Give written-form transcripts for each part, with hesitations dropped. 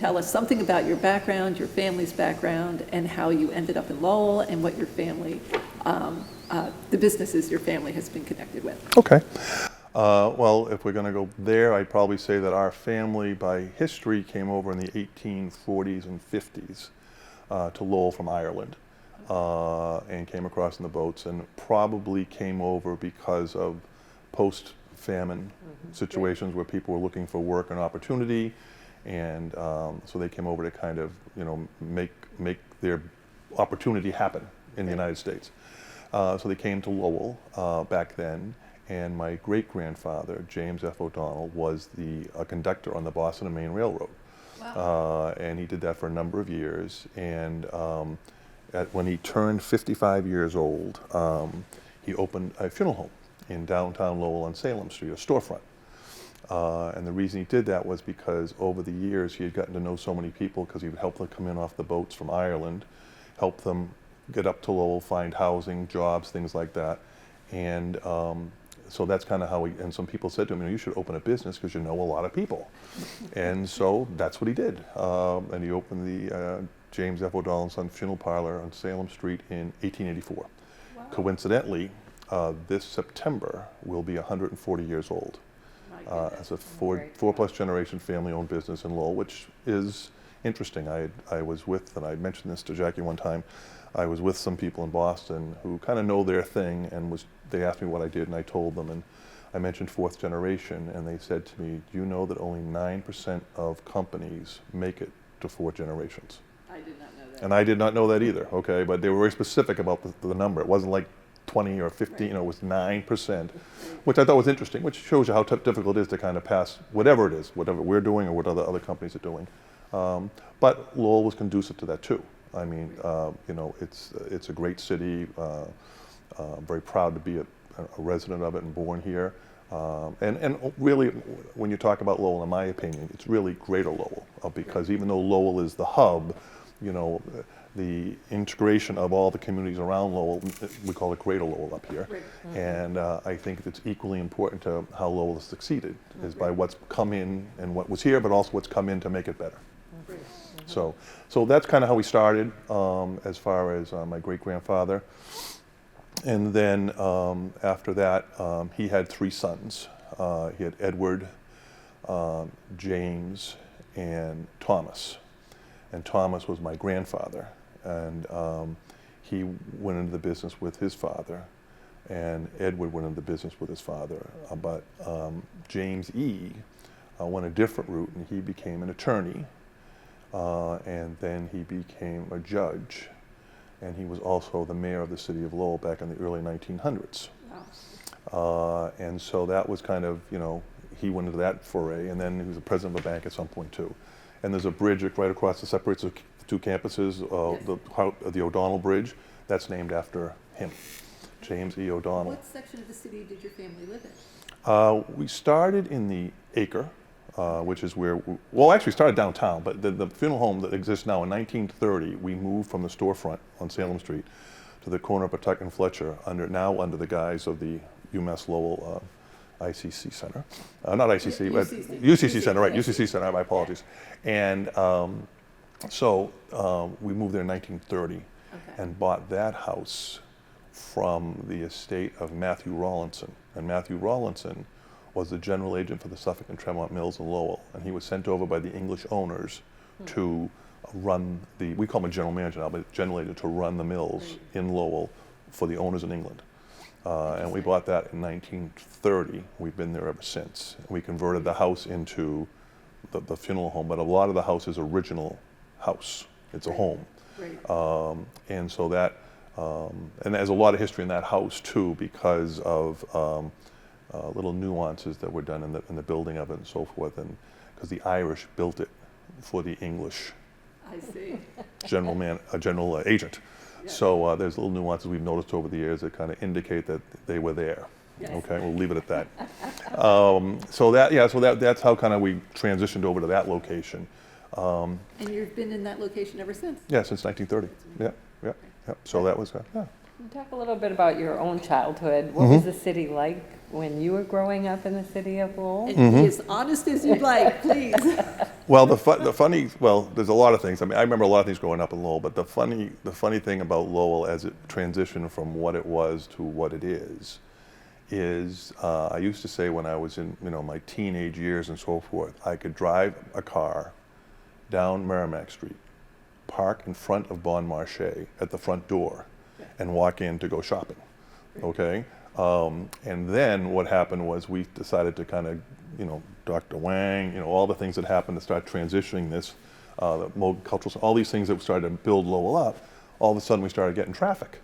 tell us something about your background, your family's background, and how you ended up in Lowell, and what your family, the businesses your family has been connected with. Okay. Well, if we're going to go there, I'd probably say that our family, by history, came over in the 1840s and 50s to Lowell from Ireland, and came across in the boats, and probably came over because of post-famine situations where people were looking for work and opportunity, and so they came over to kind of, make their opportunity happen in the United States. So they came to Lowell back then. And my great-grandfather, James F. O'Donnell, was the conductor on the Boston and Maine Railroad. Wow. And he did that for a number of years. And when he turned 55 years old, he opened a funeral home in downtown Lowell on Salem Street, a storefront. And the reason he did that was because over the years he had gotten to know so many people, because he would help them come in off the boats from Ireland, help them get up to Lowell, find housing, jobs, things like that. And so that's kind of how and some people said to him, you should open a business because you know a lot of people. And so that's what he did. And he opened the James F. O'Donnell and Son Funeral Parlor on Salem Street in 1884. Wow. Coincidentally, this September will be 140 years old. As a four-plus generation family-owned business in Lowell, which is interesting. I was with, and I mentioned this to Jackie one time, I was with some people in Boston who kind of know their thing, and they asked me what I did, and I told them, and I mentioned fourth generation, and they said to me, do you know that only 9% of companies make it to 4 generations? I did not know that. And I did not know that either, okay, but they were very specific about the number. It wasn't like 20 or 15, it was 9%, which I thought was interesting, which shows you how difficult it is to kind of pass whatever it is, whatever we're doing or what other companies are doing. But Lowell was conducive to that too. I mean, it's a great city. I'm very proud to be a resident of it and born here. And really, when you talk about Lowell, in my opinion, it's really Greater Lowell, because even though Lowell is the hub, the integration of all the communities around Lowell, we call it Greater Lowell up here. Right. And I think it's equally important to how Lowell has succeeded, is by what's come in and what was here, but also what's come in to make it better. So that's kind of how we started, as far as my great-grandfather. And then after that, he had 3 sons. He had Edward, James, and Thomas. And Thomas was my grandfather. And he went into the business with his father. And Edward went into the business with his father. But James E. Went a different route, and he became an attorney. And then he became a judge, and he was also the mayor of the city of Lowell back in the early 1900s. Wow. And so that was kind of, he went into that foray, and then he was the president of a bank at some point too. And there's a bridge right across that separates the 2 campuses, the O'Donnell Bridge. That's named after him, James E. O'Donnell. What section of the city did your family live in? We started in the Acre. Which is where, actually we started downtown, but the funeral home that exists now, in 1930, we moved from the storefront on Salem Street to the corner of Pawtucket and Fletcher, under the guise of the UMass Lowell ICC Center. Not ICC, but UCC Center, right, UCC Center, my apologies. And so we moved there in 1930 and bought that house from the estate of Matthew Rawlinson. And Matthew Rawlinson was the general agent for the Suffolk and Tremont Mills in Lowell, and he was sent over by the English owners to run we call him a general manager now, but general agent to run the mills in Lowell for the owners in England. And we bought that in 1930. We've been there ever since. We converted the house into the funeral home, but a lot of the house is original house. It's a home. And so that, and there's a lot of history in that house too, because of little nuances that were done in the building of it and so forth, and because the Irish built it for the English general agent. Yes. So there's little nuances we've noticed over the years that kind of indicate that they were there. Yes. Okay, we'll leave it at that. So that's how kind of we transitioned over to that location. And you've been in that location ever since? Yeah, since 1930. Yeah. So that was Can you talk a little bit about your own childhood? What was the city like when you were growing up in the city of Lowell? And be as honest as you'd like, please. Well, the funny, well, there's a lot of things. I mean, I remember a lot of things growing up in Lowell, but the funny thing about Lowell as it transitioned from what it was to what it is I used to say when I was in, my teenage years and so forth, I could drive a car down Merrimack Street, park in front of Bon Marché at the front door, and walk in to go shopping. Okay, and then what happened was we decided to kind of, Dr. Wang, all the things that happened to start transitioning this, the multicultural, all these things that started to build Lowell up. All of a sudden we started getting traffic.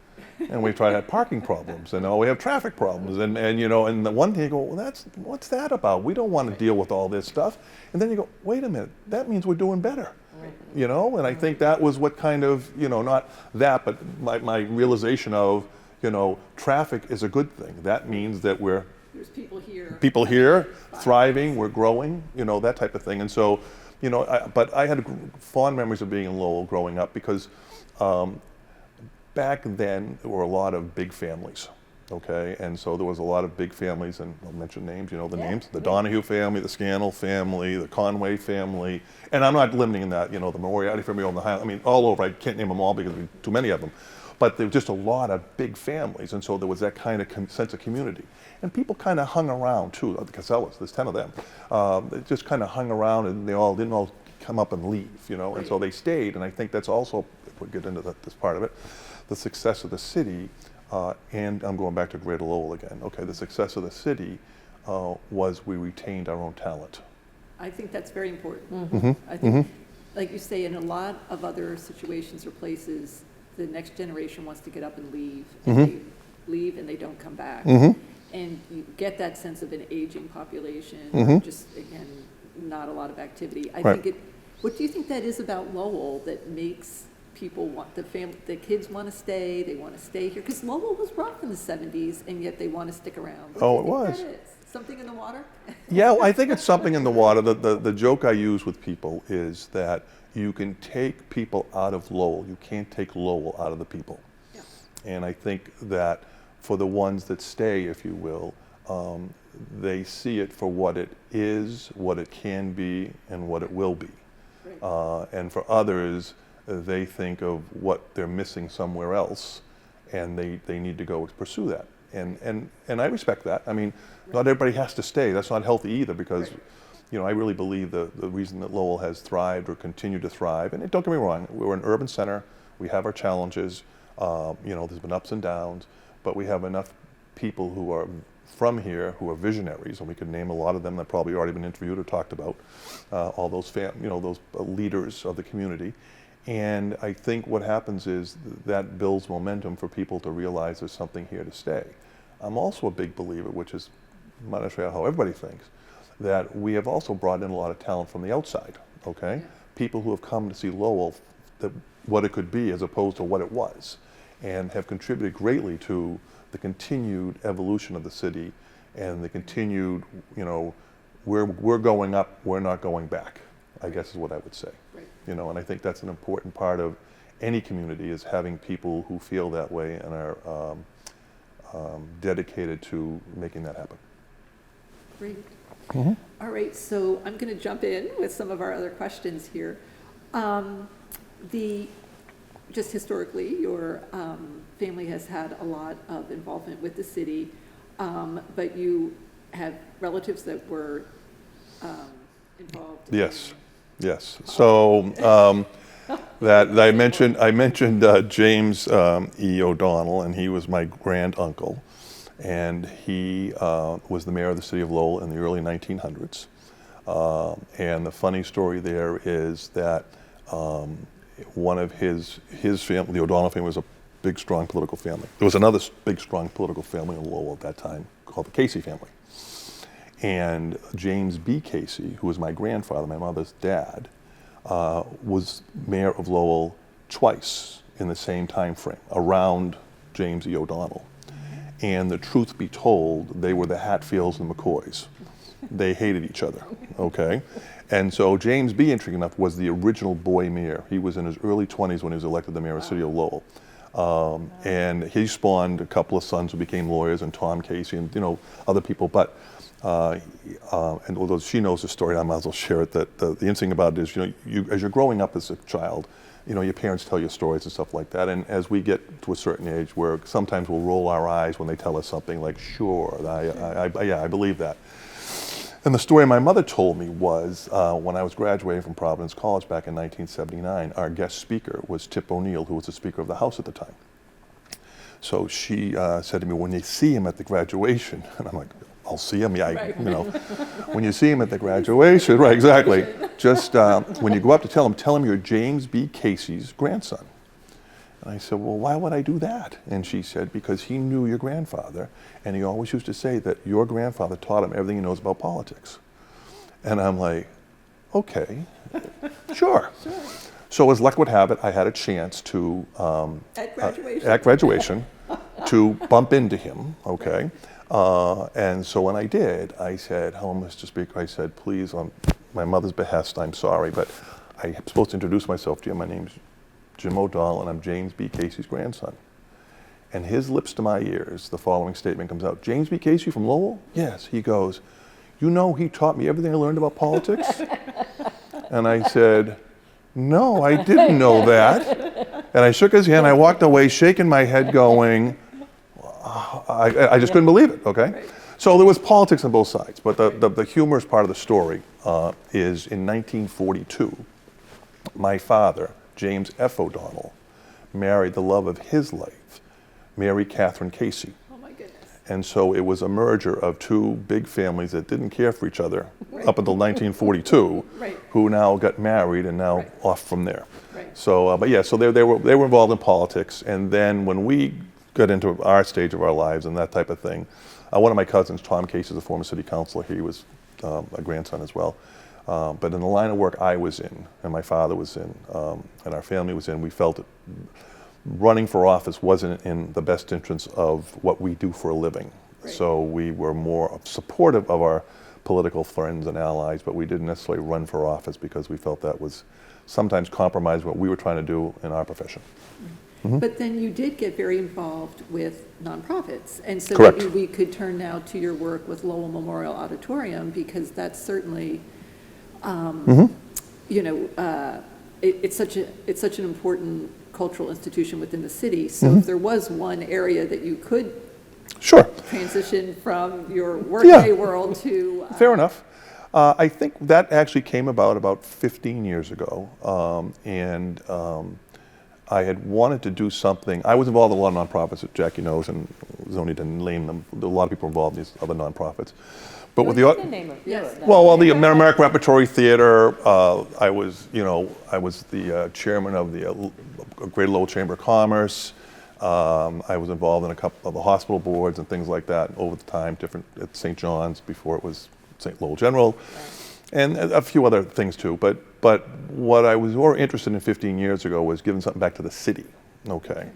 And we tried to have parking problems, and now we have traffic problems, and the one thing you go, well, what's that about? We don't want to deal with all this stuff. And then you go, wait a minute, that means we're doing better, And I think that was what kind of, not that, but my realization of, traffic is a good thing. That means that there's people here, thriving, we're growing, that type of thing. And so, but I had fond memories of being in Lowell growing up because. Back then, there were a lot of big families, okay? And so there was a lot of big families, and I'll mention names, the names, the Donahue family, the Scannell family, the Conway family, and I'm not limiting that, the Moriarty family on the Highland, I mean, all over, I can't name them all because there's too many of them, but there were just a lot of big families, and so there was that kind of sense of community. And people kind of hung around too, the Casellas, there's 10 of them, they just kind of hung around, and they didn't all come up and leave, and so they stayed, and I think that's also, if we get into this part of it, the success of the city, and I'm going back to Greater Lowell again, okay, the success of the city was we retained our own talent. I think that's very important. Mm-hmm. I think, like you say, in a lot of other situations or places, the next generation wants to get up and leave, and they leave and they don't come back. And you get that sense of an aging population, just, again, not a lot of activity. I think what do you think that is about Lowell that makes people want, the kids want to stay, they want to stay here? Because Lowell was rough in the 70s, and yet they want to stick around. Oh, it was. That is? Something in the water? Yeah, I think it's something in the water. The joke I use with people is that you can take people out of Lowell, you can't take Lowell out of the people. Yeah. And I think that for the ones that stay, if you will, they see it for what it is, what it can be, and what it will be. Right. And for others, they think of what they're missing somewhere else, and they need to go pursue that. And I respect that. I mean, not everybody has to stay. That's not healthy either, because I really believe the reason that Lowell has thrived or continued to thrive, and don't get me wrong, we're an urban center, we have our challenges, there's been ups and downs, but we have enough people who are from here who are visionaries, and we could name a lot of them that probably already been interviewed or talked about, all those those leaders of the community. And I think what happens is that builds momentum for people to realize there's something here to stay. I'm also a big believer, which is not necessarily how everybody thinks, that we have also brought in a lot of talent from the outside, okay? Yeah. People who have come to see Lowell, what it could be as opposed to what it was, and have contributed greatly to the continued evolution of the city and the continued, we're going up, we're not going back, I guess is what I would say. Right. And I think that's an important part of any community, is having people who feel that way and are dedicated to making that happen. Great. Mm-hmm. All right, so I'm going to jump in with some of our other questions here. Just historically, your family has had a lot of involvement with the city, but you have relatives that were involved. Yes. Yes. So that I mentioned James E. O'Donnell, and he was my grand uncle, and he was the mayor of the city of Lowell in the early 1900s. And the funny story there is that one of his family, the O'Donnell family, was a big, strong political family. There was another big, strong political family in Lowell at that time called the Casey family. And James B. Casey, who was my grandfather, my mother's dad, was mayor of Lowell twice in the same time frame, around James E. O'Donnell. And the truth be told, they were the Hatfields and McCoys. They hated each other, okay? And so James B., interesting enough, was the original boy mayor. He was in his early 20s when he was elected the mayor of the city of Lowell. And he spawned a couple of sons who became lawyers, and Tom Casey and other people. But and although she knows the story, I might as well share it. That the interesting about it is, as you're growing up as a child, your parents tell you stories and stuff like that. And as we get to a certain age, where sometimes we'll roll our eyes when they tell us something like, "Sure, I believe that." And the story my mother told me was when I was graduating from Providence College back in 1979, our guest speaker was Tip O'Neill, who was the Speaker of the House at the time. So she said to me, "When you see him at the graduation," and I'm like, "I'll see him, yeah, Right. When you see him at the graduation," right, exactly. Just when you go up to tell him you're James B. Casey's grandson. And I said, "Well, why would I do that?" And she said, "Because he knew your grandfather, and he always used to say that your grandfather taught him everything he knows about politics." And I'm like, "Okay, sure." So as luck would have it, I had a chance to, at graduation, to bump into him, okay? And so when I did, I said, "Hello, Mr. Speaker." I said, "Please, on my mother's behest, I'm sorry, but I'm supposed to introduce myself to you. My name's Jim O'Donnell, and I'm James B. Casey's grandson." And his lips to my ears, the following statement comes out: "James B. Casey from Lowell?" "Yes." He goes, he taught me everything I learned about politics?" And I said, "No, I didn't know that." And I shook his hand. I walked away shaking my head going, I just couldn't believe it, okay? Right. So there was politics on both sides, but the humorous part of the story is in 1942, my father, James F. O'Donnell, married the love of his life, Mary Catherine Casey. Oh my goodness. And so it was a merger of two big families that didn't care for each other up until 1942, Right. who now got married and now Right. off from there. Right. So, but yeah, so they were involved in politics, and then when we got into our stage of our lives and that type of thing, one of my cousins, Tom Casey, is a former city councilor. He was a grandson as well. But in the line of work I was in, and my father was in, and our family was in, we felt that running for office wasn't in the best interest of what we do for a living. Right. So we were more supportive of our political friends and allies, but we didn't necessarily run for office because we felt that was sometimes compromise what we were trying to do in our profession. But then you did get very involved with nonprofits. And so Correct. maybe we could turn now to your work with Lowell Memorial Auditorium, because that's certainly, it's such an important cultural institution within the city. So if there was one area that you could Sure. transition from your workday world to... Fair enough. I think that actually came about 15 years ago, and I had wanted to do something. I was involved in a lot of nonprofits that Jackie knows, and Zoni didn't name them. There are a lot of people involved in these other nonprofits. But with What's the name of Yes. well, the American Repertory Theater. I was the chairman of the Greater Lowell Chamber of Commerce. I was involved in a couple of the hospital boards and things like that over the time, different at St. John's before it was St. Lowell General, and a few other things too. But what I was more interested in 15 years ago was giving something back to the city. Okay.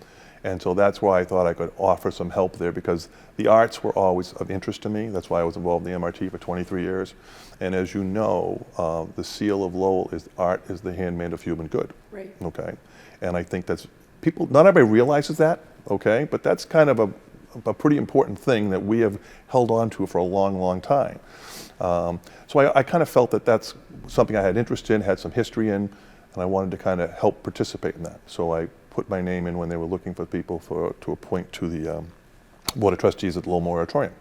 And so that's why I thought I could offer some help there, because the arts were always of interest to me. That's why I was involved in the MRT for 23 years. And as you know, the seal of Lowell is art is the handmaid of human good. Right. Okay. And I think that's not everybody realizes that, okay? But that's kind of a pretty important thing that we have held on to for a long, long time. So I kind of felt that that's something I had interest in, had some history in, and I wanted to kind of help participate in that. So I put my name in when they were looking for people to appoint to the Board of Trustees at Lowell Memorial Auditorium.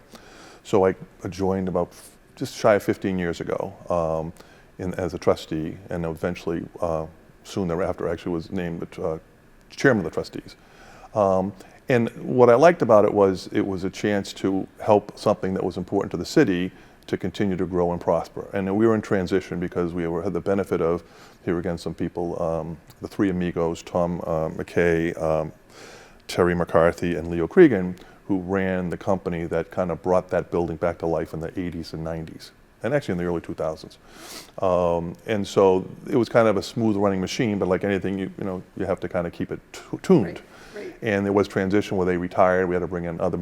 So I joined about just shy of 15 years ago as a trustee, and eventually soon thereafter actually was named the chairman of the trustees. And what I liked about it was a chance to help something that was important to the city to continue to grow and prosper. And we were in transition because we had the benefit of, here again, some people, the three amigos, Tom McKay, Terry McCarthy, and Leo Cregan, who ran the company that kind of brought that building back to life in the 80s and 90s, and actually in the early 2000s. And so it was kind of a smooth running machine, but like anything, you have to kind of keep it tuned. Right. Right. And there was transition where they retired. We had to bring in other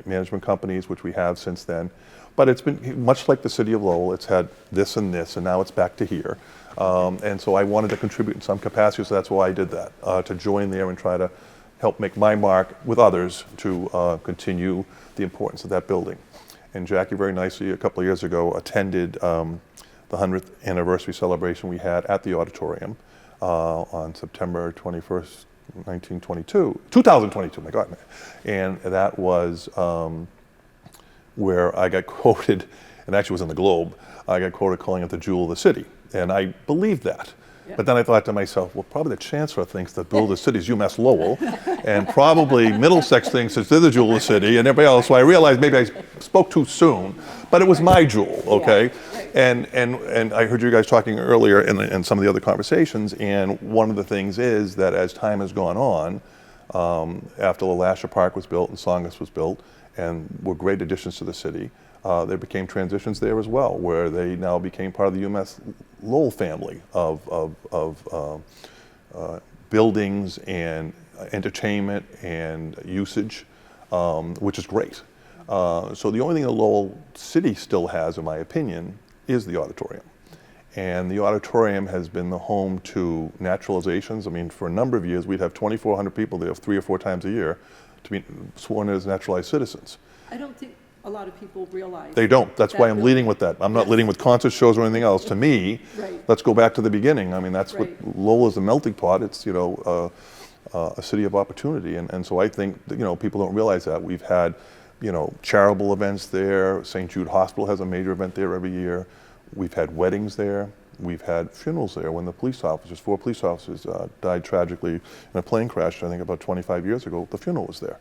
management companies, which we have since then. But it's been much like the city of Lowell. It's had this, and now it's back to here. And so I wanted to contribute in some capacity, so that's why I did that, to join there and try to help make my mark with others to continue the importance of that building. and Jackie very nicely a couple of years ago attended the 100th anniversary celebration we had at the auditorium on September 21st, 2022, my God. And that was where I got quoted, and actually was in the Globe, I got quoted calling it the jewel of the city. And I believed that. Yeah. But then I thought to myself, well, probably the chancellor thinks the jewel of the city is UMass Lowell, and probably Middlesex thinks it's the jewel of the city, and everybody else. So I realized maybe I spoke too soon, but it was my jewel, okay? Yeah. And I heard you guys talking earlier in some of the other conversations, and one of the things is that as time has gone on, after LaLasha Park was built and Songus was built, and were great additions to the city, there became transitions there as well, where they now became part of the UMass Lowell family of buildings and entertainment and usage, which is great. So the only thing that Lowell City still has, in my opinion, is the auditorium. And the auditorium has been the home to naturalizations. I mean, for a number of years, we'd have 2,400 people there 3 or 4 times a year to be sworn in as naturalized citizens. I don't think a lot of people realize. They don't. That's why I'm really- leading with that. I'm not leading with concert shows or anything else. To me, Right. let's go back to the beginning. I mean, that's Right. what Lowell is, the melting pot. It's, you know, a city of opportunity. And so I think that, you know, people don't realize that. We've had, you know, charitable events there. St. Jude Hospital has a major event there every year. We've had weddings there. We've had funerals there when the 4 police officers died tragically in a plane crash, I think about 25 years ago. The funeral was there.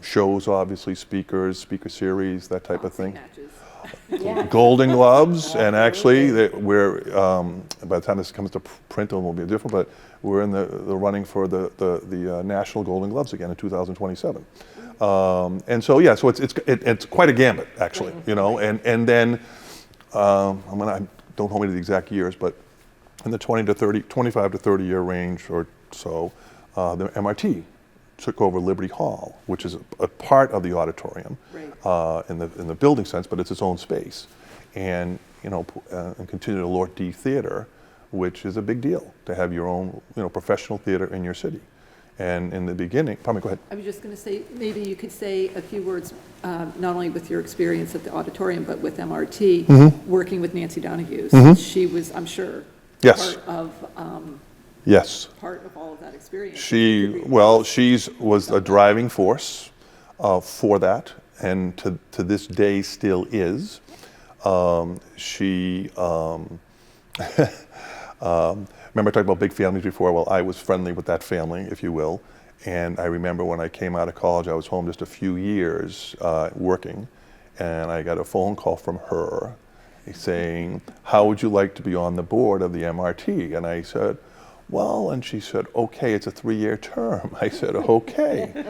Shows, obviously, speakers, speaker series, that type of Boxing thing. matches. Yeah. Golden Gloves, and actually, we're by the time this comes to print, it will be different. But we're in the running for the National Golden Gloves again in 2027. And so yeah, so it's quite a gambit actually, you know. And then don't hold me to the exact years, but in the 25 to 30 year range or so, the MRT took over Liberty Hall, which is a part of the auditorium, Right. in the building sense, but it's its own space, and you know, and continue to Lord D Theater, which is a big deal to have your own, you know, professional theater in your city. And in the beginning, Tommy, go ahead. I was just going to say, maybe you could say a few words, not only with your experience at the auditorium, but with MRT, working with Nancy Donahue. She was, I'm sure, Yes. Yes. Yes. Part of all of that experience. She was a driving force for that, and to this day still is. Remember I talked about big families before? Well, I was friendly with that family, if you will. And I remember when I came out of college, I was home just a few years working, and I got a phone call from her saying, how would you like to be on the board of the MRT? And I said, well, and she said, okay, it's a 3-year term. I said, okay.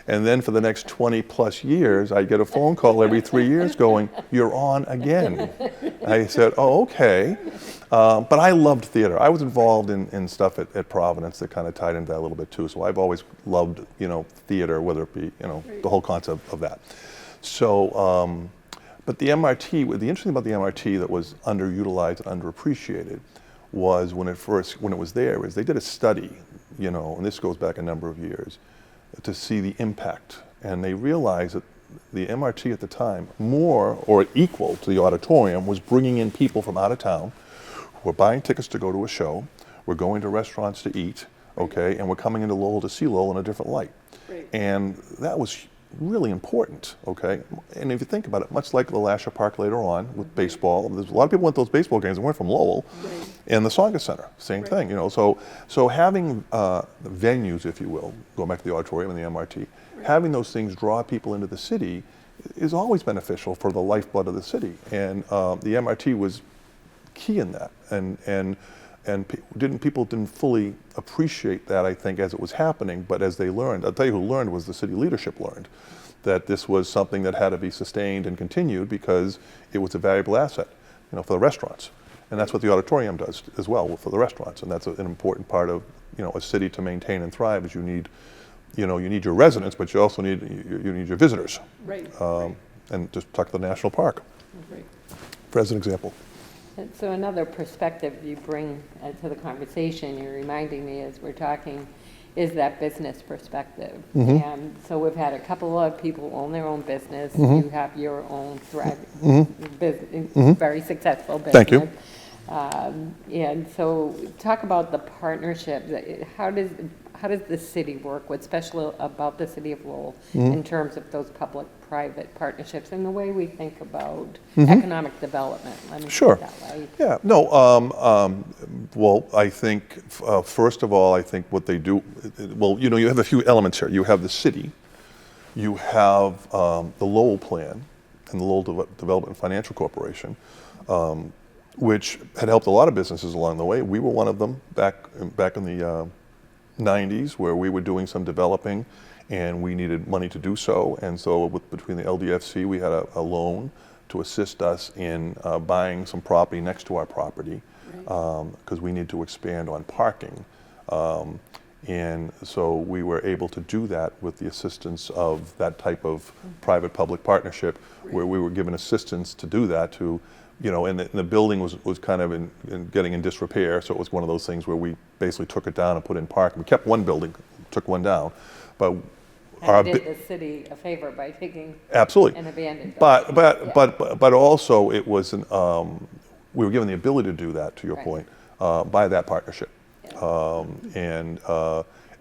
And then for the next 20 plus years, I'd get a phone call every 3 years going, you're on again. I said, oh, okay. But I loved theater. I was involved in stuff at Providence that kind of tied into that a little bit too. So I've always loved, you know, theater, whether it be, you know, the whole concept of that. So, but the MRT, the interesting about the MRT that was underutilized and underappreciated was when it was there, is they did a study, you know, and this goes back a number of years, to see the impact. And they realized that the MRT at the time, more or equal to the auditorium, was bringing in people from out of town who were buying tickets to go to a show, were going to restaurants to eat, okay, and were coming into Lowell to see Lowell in a different light. Right. And that was really important, okay? And if you think about it, much like LaLasha Park later on with baseball, there's a lot of people went to those baseball games and weren't from Lowell. Right. And the Songus Center, same thing, you know. So having venues, if you will, going back to the auditorium and the MRT, having those things draw people into the city is always beneficial for the lifeblood of the city. And the MRT was key in that. And people didn't fully appreciate that, I think, as it was happening, but as they learned, I'll tell you who learned was the city leadership learned, that this was something that had to be sustained and continued because it was a valuable asset, you know, for the restaurants. And that's what the auditorium does as well for the restaurants. And that's an important part of, you know, a city to maintain and thrive is you need your residents, but you also need your visitors. Right. And just talk to the national park, Right. for as an example. And so another perspective you bring to the conversation, you're reminding me as we're talking, is that business perspective. Mm-hmm. And so we've had a couple of people who own their own business. Mm-hmm. You have your own business, Mm-hmm. very successful business. Thank you. And so talk about the partnership. How does the city work? What's special about the city of Lowell Mm-hmm. in terms of those public-private partnerships and the way we think about Mm-hmm. economic development? Let me Sure. put it that way. Yeah, no, well, I think, first of all, I think what they do, well, you have a few elements here. You have the city, you have the Lowell Plan and the Lowell Development and Financial Corporation, which had helped a lot of businesses along the way. We were one of them back in the 90s, where we were doing some developing and we needed money to do so. And so between the LDFC, we had a loan to assist us in buying some property next to our property, because we need to expand on parking. And so we were able to do that with the assistance of that type of private-public partnership, where we were given assistance to do that, and the building was kind of getting in disrepair, so it was one of those things where we basically took it down and put in parking. We kept one building, took one down, but And did the city a favor by taking absolutely an abandoned But building. but also it was we were given the ability to do that, to your Right. point, by that partnership. And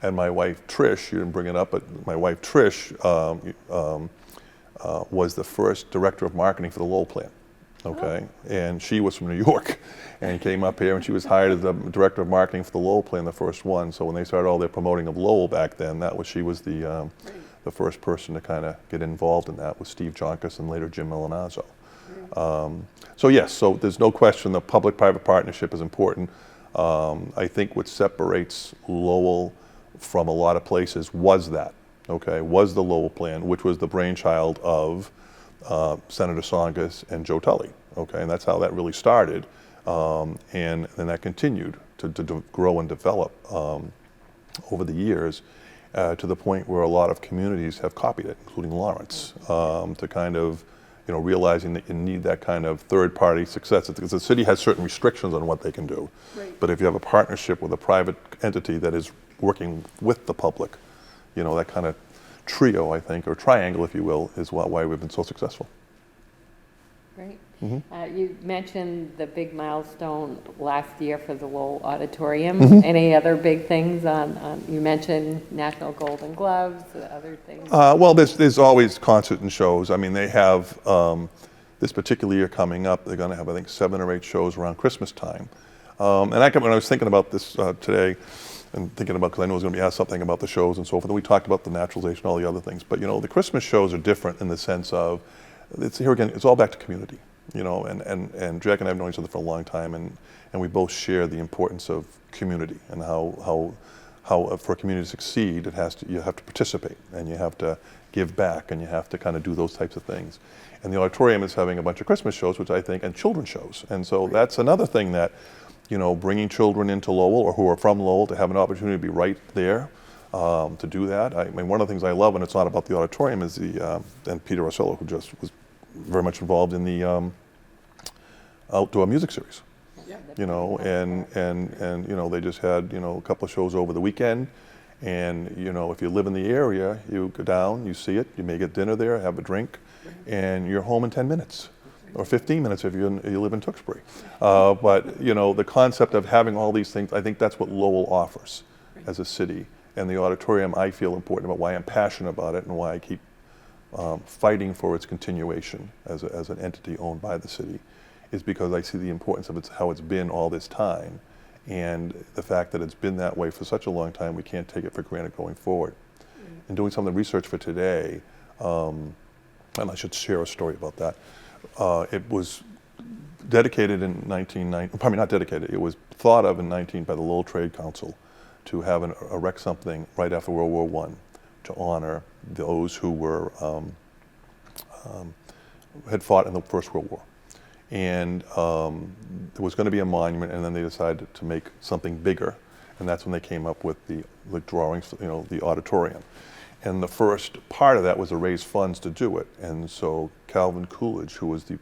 my wife Trish, you didn't bring it up, but my wife Trish was the first director of marketing for the Lowell Plan. Okay, and she was from New York, and came up here, and she was hired as the director of marketing for the Lowell Plan, the first one. So when they started all their promoting of Lowell back then, she was the first person to kind of get involved in that, with Steve Jonkus and later Jim Milanazzo. So yes, so there's no question the public-private partnership is important. I think what separates Lowell from a lot of places was the Lowell Plan, which was the brainchild of Senator Tsongas and Joe Tully, and that's how that really started, and then that continued to grow and develop over the years, to the point where a lot of communities have copied it, including Lawrence, to kind of, realizing that you need that kind of third-party success, because the city has certain restrictions on what they can do, but if you have a partnership with a private entity that is working with the public, that kind of trio, I think, or triangle, if you will, is why we've been so successful. Great. Mm-hmm. You mentioned the big milestone last year for the Lowell Auditorium. Mm-hmm. Any other big things you mentioned National Golden Gloves, other things? Well, there's always concert and shows. I mean, they have, this particular year coming up, they're going to have, I think, 7 or 8 shows around Christmas time. And when I was thinking about this today, and thinking about, because I know I was going to be asked something about the shows and so forth, and we talked about the naturalization, all the other things, but the Christmas shows are different in the sense of, here again, it's all back to community, and Jack and I have known each other for a long time, and we both share the importance of community, and how for a community to succeed, you have to participate, and you have to give back, and you have to kind of do those types of things. And the auditorium is having a bunch of Christmas shows, which I think, and children's shows, and so that's another thing that, bringing children into Lowell, or who are from Lowell, to have an opportunity to be right there, to do that. I mean, one of the things I love, and it's not about the auditorium, is and Peter Orsello, who just was very much involved in the outdoor music series. And they just had, a couple of shows over the weekend, and, if you live in the area, you go down, you see it, you may get dinner there, have a drink, and you're home in 10 minutes. Or 15 minutes if you live in Tewksbury. But the concept of having all these things, I think that's what Lowell offers as a city. And the auditorium, I feel important about, why I'm passionate about it, and why I keep fighting for its continuation as an entity owned by the city, is because I see the importance of how it's been all this time, and the fact that it's been that way for such a long time, we can't take it for granted going forward. And doing some of the research for today, and I should share a story about that. It was dedicated in 1990, probably not dedicated, it was thought of by the Lowell Trade Council to erect something right after World War I to honor those who had fought in the First World War. And there was going to be a monument, and then they decided to make something bigger, and that's when they came up with the drawings, the auditorium. And the first part of that was to raise funds to do it. And so Calvin Coolidge, who was the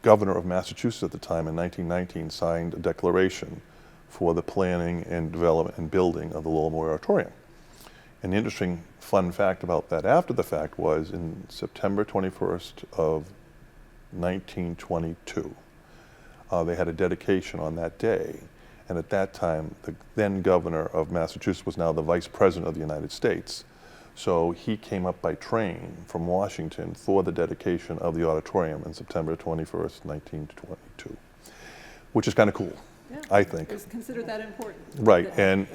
governor of Massachusetts at the time in 1919, signed a declaration for the planning and development and building of the Lowell Memorial Auditorium. An interesting fun fact about that after the fact was in September 21st of 1922, they had a dedication on that day. And at that time, the then governor of Massachusetts was now the vice president of the United States. So he came up by train from Washington for the dedication of the auditorium on September 21st, 1922, which is kind of cool, Yeah, I think. it's considered that important. Right, And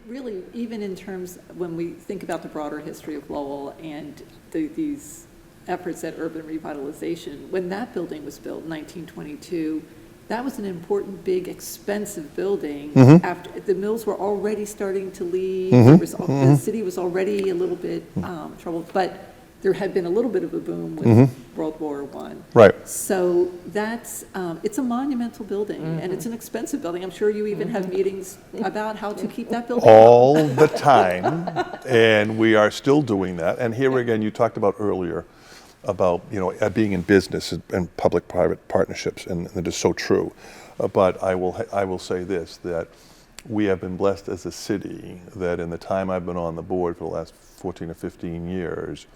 really, even in terms, when we think about the broader history of Lowell and these efforts at urban revitalization, when that building was built in 1922, that was an important, big, expensive building. After the mills were already starting to leave, the city was already a little bit troubled, but there had been a little bit of a boom with World War I. right. So that's, it's a monumental building, and it's an expensive building. I'm sure you even have meetings about how to keep that building up. All the time, and we are still doing that. And here again, you talked about earlier about, you know, being in business and public-private partnerships, and it is so true. But I will say this, that we have been blessed as a city that in the time I've been on the board for the last 14 or 15 years,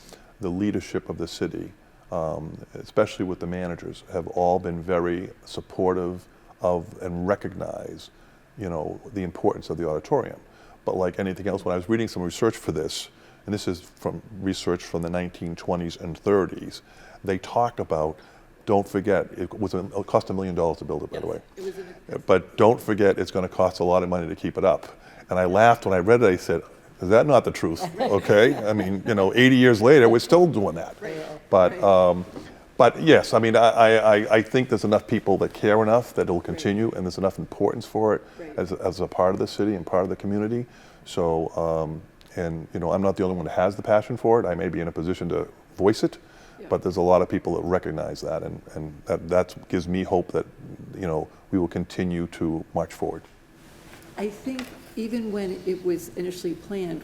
the leadership of the city, especially with the managers, have all been very supportive of and recognize, you know, the importance of the auditorium. But like anything else, when I was reading some research for this, and this is from research from the 1920s and 30s, they talked about, don't forget, it cost $1 million to build it, by the way. It was But don't forget, it's going to cost a lot of money to keep it up. And I laughed when I read it. I said, is that not the truth? Okay, I mean, you know, 80 years later, we're still doing that. But yes, I mean, I think there's enough people that care enough that it'll continue, and there's enough importance for it as a part of the city and part of the community. So, and you know, I'm not the only one that has the passion for it. I may be in a position to voice it, but there's a lot of people that recognize that, and that gives me hope that, you know, we will continue to march forward. I think even when it was initially planned,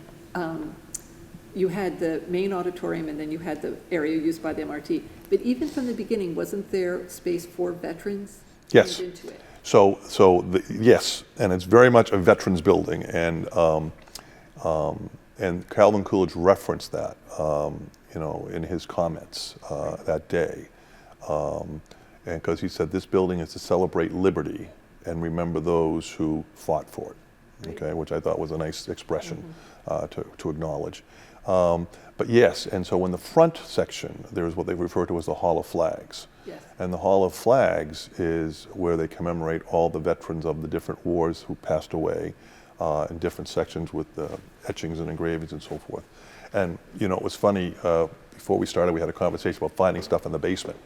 you had the main auditorium and then you had the area used by the MRT. But even from the beginning, wasn't there space for veterans? Yes. Into it? Yes, and it's very much a veterans building, and Calvin Coolidge referenced that, you know, in his comments that day, and because he said this building is to celebrate liberty and remember those who fought for it. Okay, which I thought was a nice expression to acknowledge. But yes, and so in the front section, there's what they refer to as the Hall of Flags. Yes. And the Hall of Flags is where they commemorate all the veterans of the different wars who passed away in different sections with etchings and engravings and so forth. And, you know, it was funny, before we started, we had a conversation about finding stuff in the basement.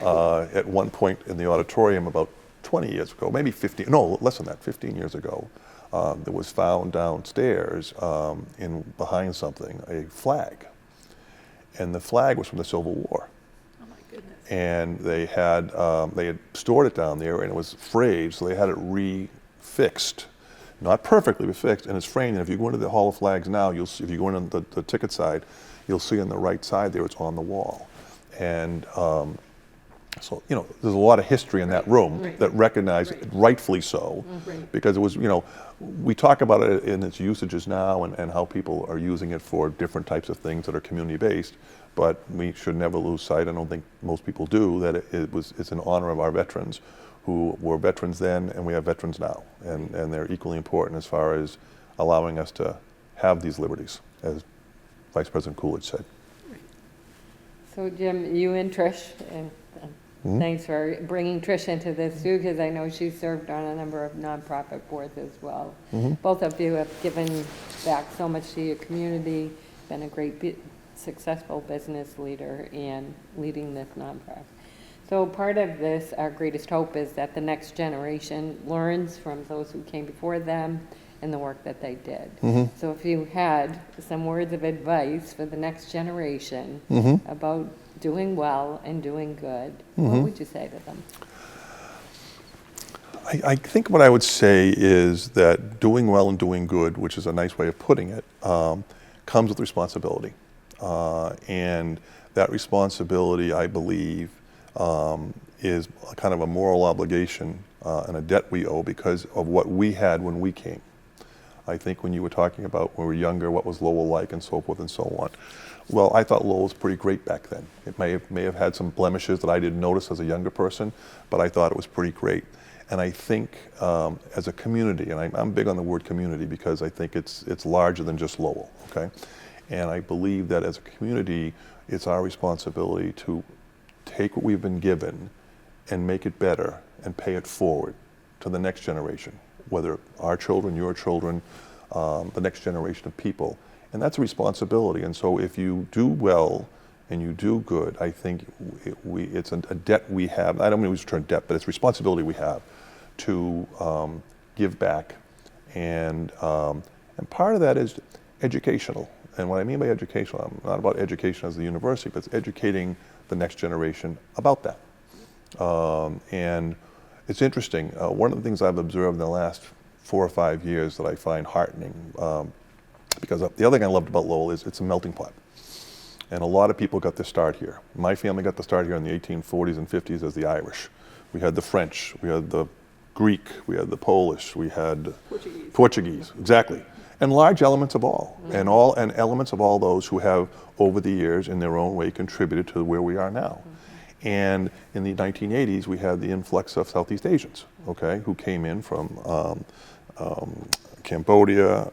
At one point in the auditorium about 20 years ago, maybe 15, no, less than that, 15 years ago, there was found downstairs behind something, a flag. And the flag was from the Civil War. Oh my goodness. And they had stored it down there, and it was frayed, so they had it refixed. Not perfectly, but fixed, and it's framed. And if you go into the Hall of Flags now, you'll see, if you go in on the ticket side, you'll see on the right side there, it's on the wall. And so, you know, there's a lot of history in that room that recognize, rightfully so, because it was, you know, we talk about it in its usages now and how people are using it for different types of things that are community-based, but we should never lose sight, I don't think most people do, that it's in honor of our veterans who were veterans then, and we have veterans now, and they're equally important as far as allowing us to have these liberties, as Vice President Coolidge said. So Jim, you and Trish, and thanks for bringing Trish into this too, because I know she served on a number of nonprofit boards as well. Both of you have given back so much to your community, been a great, successful business leader and leading this nonprofit. So part of this, our greatest hope, is that the next generation learns from those who came before them and the work that they did. So if you had some words of advice for the next generation about doing well and doing good, what would you say to them? I think what I would say is that doing well and doing good, which is a nice way of putting it, comes with responsibility. And that responsibility, I believe, is a kind of a moral obligation and a debt we owe because of what we had when we came. I think when you were talking about when we were younger, what was Lowell like and so forth and so on. Well, I thought Lowell was pretty great back then. It may have had some blemishes that I didn't notice as a younger person, but I thought it was pretty great. And I think as a community, and I'm big on the word community because I think it's larger than just Lowell, okay? And I believe that as a community, it's our responsibility to take what we've been given and make it better and pay it forward to the next generation, whether our children, your children, the next generation of people. And that's a responsibility. And so if you do well and you do good, I think it's a debt we have. I don't mean to use the term debt, but it's a responsibility we have to give back. And part of that is educational. And what I mean by educational, I'm not about education as the university, but it's educating the next generation about that. And it's interesting. One of the things I've observed in the last 4 or 5 years that I find heartening, because the other thing I loved about Lowell is it's a melting pot. And a lot of people got their start here. My family got the start here in the 1840s and 50s as the Irish. We had the French, we had the Greek, we had the Polish, we had Portuguese, exactly. And large elements of all, and elements of all those who have, over the years, in their own way, contributed to where we are now. And in the 1980s, we had the influx of Southeast Asians, okay, who came in from Cambodia,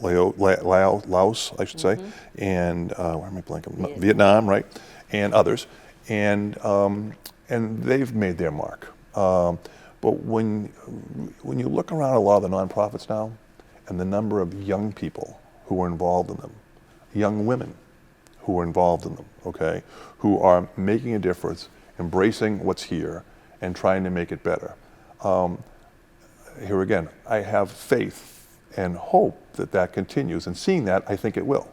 Laos, I should say, and where am I blanking? Vietnam, right, and others, and they've made their mark. But when you look around a lot of the nonprofits now, and the number of young people who are involved in them, young women who are involved in them, okay, who are making a difference, embracing what's here, and trying to make it better. Here again, I have faith and hope that that continues, and seeing that, I think it will,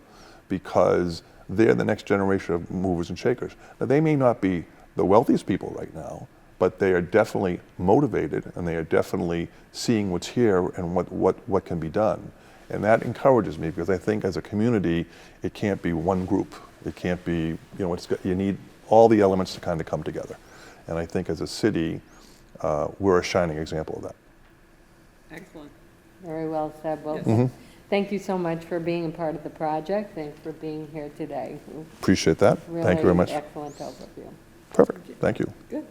because they're the next generation of movers and shakers. Now, they may not be the wealthiest people right now, but they are definitely motivated, and they are definitely seeing what's here and what can be done. And that encourages me, because I think as a community, it can't be one group. It can't be, you need all the elements to kind of come together. And I think as a city, we're a shining example of that. Excellent. Very well said. Well, Yes. thank you so much for being a part of the project and for being here today. Appreciate that. Really Thank you very much. Excellent overview. Perfect. Thank you. Good.